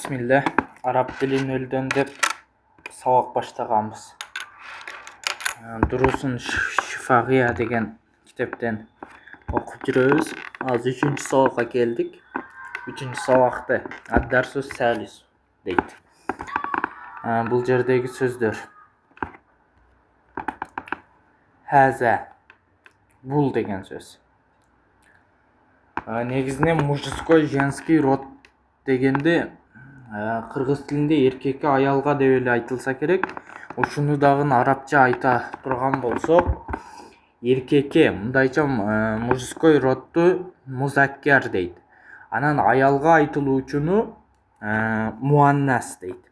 Bismillah, Arap tilin öldöndep sabak başlaganбыз. Durusun Şifagiya деген kitepten okup жүрөбүz. Az 3-cü sabakka keldik. 3-cü sabakta ad-darsus salis deyt. Bul jerdegi сөздөр. Haza, bul деген сөз. Негизинен мужской, женский род дегенде кыргыз тилинде эркекке аялга деп эле айтылса керек. Ушуну дагы арабча айта турган болсок, эркекке мындайча мужской родду музаккар дейт. Анан аялга айтылуучуну муаннас дейт.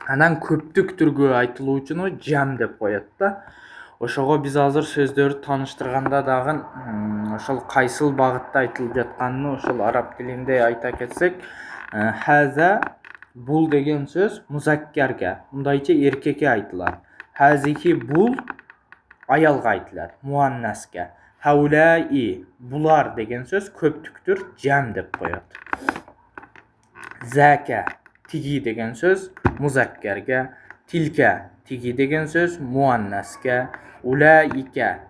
Анан көптүк түргө айтылуучуну жам деп коет да. Ошого биз азыр сөздөрдү тааныштырганда дагы ошол кайсыл багытта айтылып жатканын ошол араб тилинде айта кетсек, хаза, бул деген сөз музаккарга, мындайча эркекке айтылат. Хазихи, бул аялга айтылат, муаннаска. Хаулаи, булар деген сөз көптүктүр, жам деп коет. Зака, тиги деген сөз музаккарга. Тилка, тиги деген сөз муаннаска. Улаика,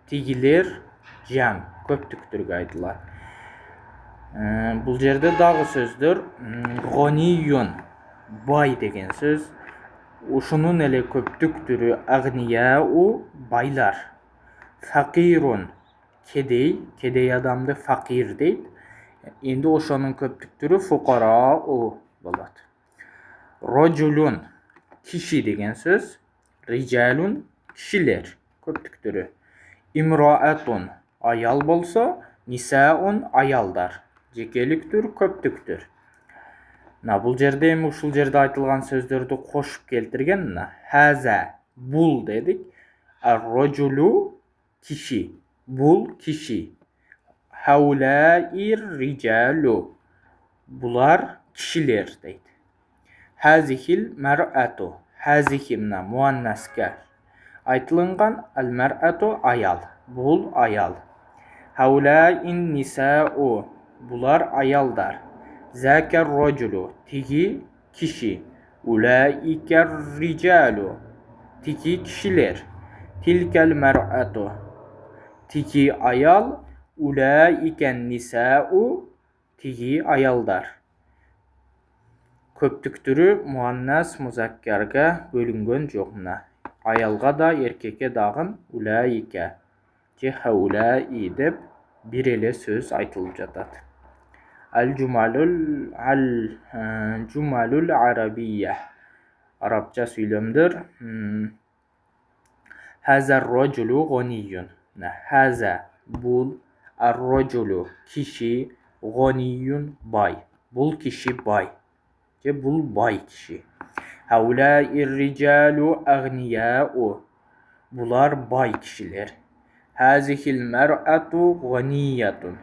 тигилер, жам, көптүктүргө айтылат. Бул жерде дагы сөздөр. Гонийюн, бай деген сөз. Ушунун эле көптүк түрү агнияу, байлар. Факирун, кедей, кедей адамды факир дейт. Энди ошонун көптүк түрү фукарау болот. Роджулун, киши деген сөз. Rijалун, кишилер, көптүк түрү. Имраатун, аял болсо, нисаун, аялдар. Жекеликтүр, көптүктүр. Бул жерде эми ушул жерде айтылган сөздөрдү кошуп келтирген. Хаза, бул дедик. Ар-роджулу, киши. Бул киши. Хаулаир rijалу, булар кишилер дейт. Хазихил мар'ату, хазихи мына муаннаска айтылынган, ал-мар'ату аял, бул аял. Хаулаин нисау, булар аялдар. Закар роджулу, тиги киши. Улаикар rijалу, тиги кишилер. Тилкал мар'ату, тиги аял. Улаикан нисау, тиги аялдар. Көптүк түрү муаннас музаккарга бөлүнгөн жок. Аялга да эркекке дагы улаика же хаулаи деп бир эле сөз айтылып жатат. Ал-жумалул арабия, арабча сүйлөмдөр. Хазар роджулу гонийюн. Хаза, бул. Ар-роджулу, киши. Гонийюн, бай. Бул киши бай. Же бул бай киши. Хаулаир rijалу агнияу, булар бай кишилер. Хазихил мар'ату гониятун,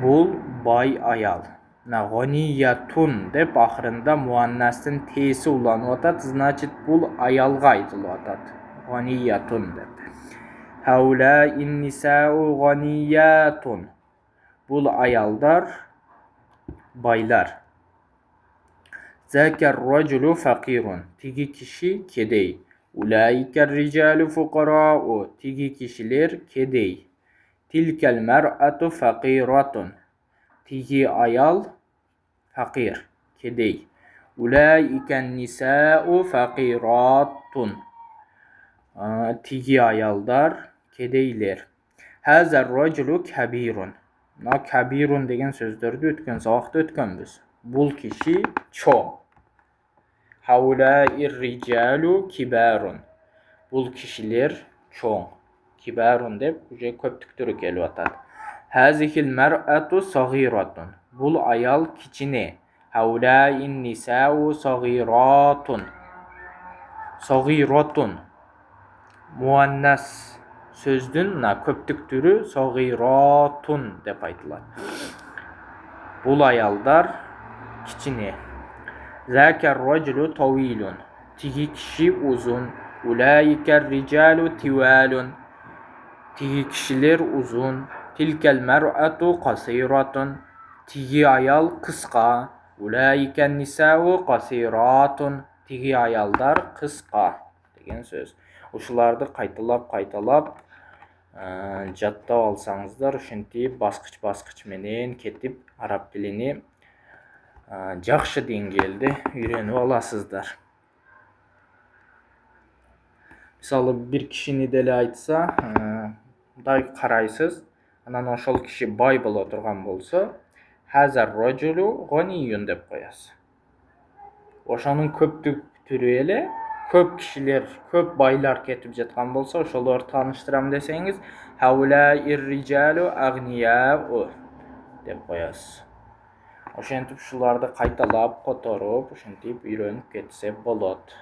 бул бай аял. Гониятун деп акырында муаннастын теси уланып атат, значит бул аялга айтылып атат. Гониятун деп. Хаулаин нисау гониятун, бул аялдар байлар. Закар роджулу факирун, тиги киши кедей. Улаикар rijалу фукарау, тиги кишилер кедей. Тилкал мар'ату факиратун, тиги аял факир, кедей. Улаикан нисау факиратун, тиги аялдар кедейлер. Хазар роджулу кабирун. Кабирун деген сөздөрдү өткөн сабакта өткөнбүз. Бул киши чоң. Хаулаир rijалу кибарун, бул кишилер чоң. Кибарун деп уже көптүктүрү келип атат. Хазихил мар'ату сагиратун, бул аял кичине. Хаулаин нисау сагиратун, сагиратун муаннас сөздүн көптүктүрү сагиратун деп айтылат. Бул аялдар кичине. Закар роджулу тавилун, тиги киши узун. Улаикар rijалу тивалун, тиги кишилер узун. Тилкал мар'ату касиратун, тиги аял кыска. Улайикен нисау касиратун. Тиги аялдар кыска деген сөз. Ушуларды кайталап жаттап алсаңыздар, ушинтип баскыч менен кетип араб тилини жакшы деңгээлде үйрөнүп аласыздар. Мисалы бир кишини деле айтса, мындай карайсыз, анан ошол киши бай боло турган болсо, хазар рожулу гониюн деп коясыз. Ошонун көптүк түрү эле, көп кишилер, көп байлар кетип жаткан болсо, ошолорду тааныштырам десеңиз, хаула иррижалу агнияу деп коясыз. Ошентип ушуларды кайталап, которуп, ушинтип үйрөнүп кетсе болот.